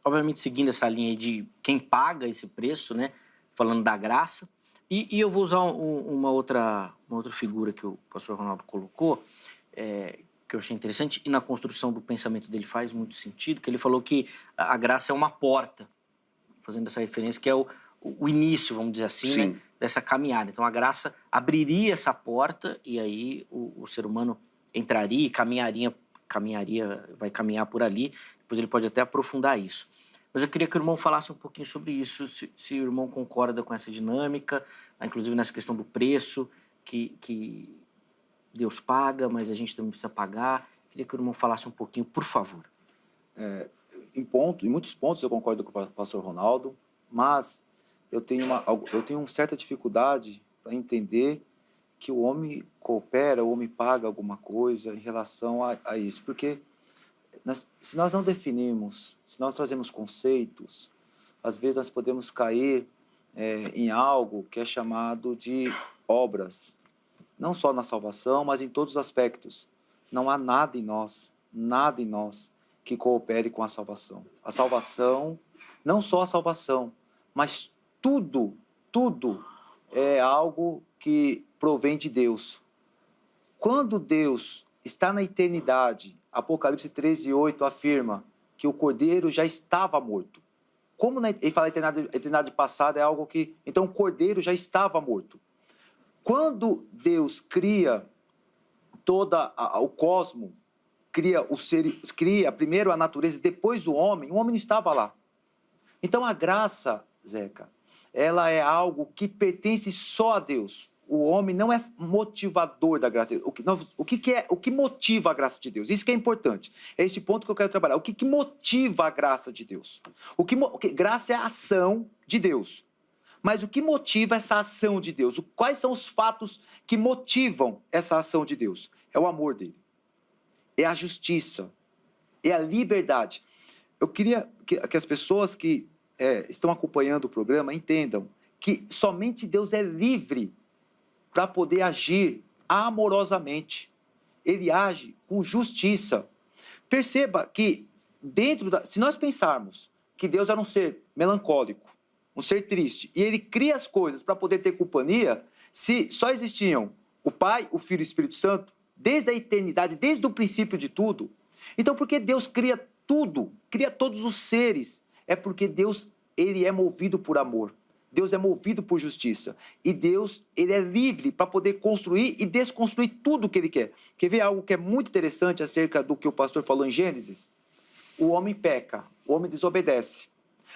obviamente seguindo essa linha aí de quem paga esse preço, né? Falando da graça. E eu vou usar uma outra figura que o pastor Ronaldo colocou, que eu achei interessante, e na construção do pensamento dele faz muito sentido, que ele falou que a graça é uma porta, fazendo essa referência, que é o início, vamos dizer assim, né, Sim. dessa caminhada. Então, a graça abriria essa porta e aí o ser humano entraria e caminharia, vai caminhar por ali. Depois ele pode até aprofundar isso. Mas eu queria que o irmão falasse um pouquinho sobre isso, se o irmão concorda com essa dinâmica, inclusive nessa questão do preço, que Deus paga, mas a gente também precisa pagar. Queria que o irmão falasse um pouquinho, por favor. Em muitos pontos eu concordo com o pastor Ronaldo, mas eu tenho uma certa dificuldade para entender que o homem coopera, o homem paga alguma coisa em relação a isso, porque se nós não definimos, se nós trazemos conceitos, às vezes nós podemos cair em algo que é chamado de obras, não só na salvação, mas em todos os aspectos. Não há nada em nós que coopere com a salvação. A salvação, não só a salvação, mas tudo é algo que provém de Deus. Quando Deus está na eternidade, Apocalipse 13:8 afirma que o Cordeiro já estava morto. Ele fala eternidade passada é algo que... Então o Cordeiro já estava morto. Quando Deus cria o cosmo, cria primeiro a natureza e depois o homem não estava lá. Então a graça, Zeca, ela é algo que pertence só a Deus. O homem não é motivador da graça. O que motiva a graça de Deus? Isso que é importante. É esse ponto que eu quero trabalhar. O que motiva a graça de Deus? Graça é a ação de Deus. Mas o que motiva essa ação de Deus? Quais são os fatos que motivam essa ação de Deus? É o amor dele. É a justiça. É a liberdade. Eu queria que as pessoas que estão acompanhando o programa entendam que somente Deus é livre para poder agir amorosamente. Ele age com justiça. Perceba que se nós pensarmos que Deus era um ser melancólico, um ser triste, e ele cria as coisas para poder ter companhia, se só existiam o Pai, o Filho e o Espírito Santo, desde a eternidade, desde o princípio de tudo, então por que Deus cria tudo, cria todos os seres? É porque Deus, ele é movido por amor. Deus é movido por justiça. E Deus, ele é livre para poder construir e desconstruir tudo o que ele quer. Quer ver algo que é muito interessante acerca do que o pastor falou em Gênesis? O homem peca, o homem desobedece.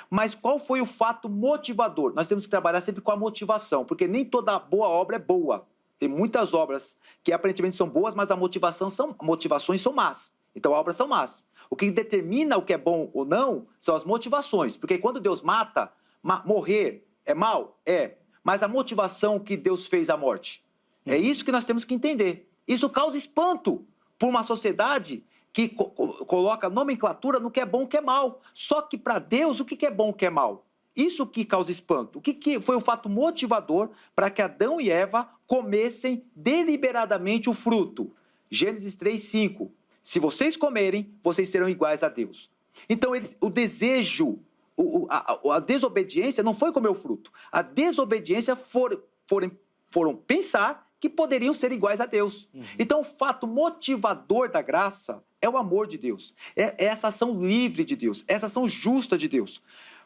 Mas qual foi o fato motivador? Nós temos que trabalhar sempre com a motivação, porque nem toda boa obra é boa. Tem muitas obras que aparentemente são boas, mas motivações são más. Então, obras são más. O que determina o que é bom ou não são as motivações. Porque quando Deus mata, morrer é mal? É. Mas a motivação que Deus fez a morte? É isso que nós temos que entender. Isso causa espanto por uma sociedade que coloca nomenclatura no que é bom e o que é mal. Só que para Deus, o que é bom e o que é mal? Isso que causa espanto. O que foi o fato motivador para que Adão e Eva comessem deliberadamente o fruto? Gênesis 3:5. Se vocês comerem, vocês serão iguais a Deus. Então, o desejo, a desobediência não foi comer o fruto. A desobediência foram pensar que poderiam ser iguais a Deus. Então, o fato motivador da graça é o amor de Deus. É essa ação livre de Deus, essa ação justa de Deus.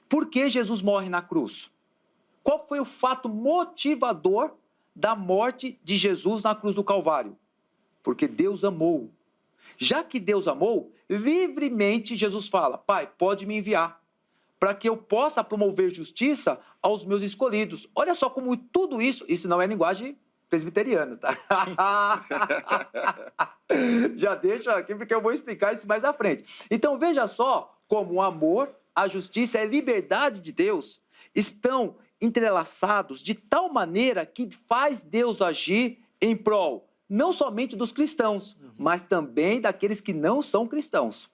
Por que Jesus morre na cruz? Qual foi o fato motivador da morte de Jesus na cruz do Calvário? Porque Deus amou. Já que Deus amou, livremente Jesus fala: Pai, pode me enviar, para que eu possa promover justiça aos meus escolhidos. Olha só como tudo isso não é linguagem presbiteriana, tá? Já deixa aqui, porque eu vou explicar isso mais à frente. Então veja só como o amor, a justiça e a liberdade de Deus estão entrelaçados de tal maneira que faz Deus agir em prol não somente dos cristãos, mas também daqueles que não são cristãos.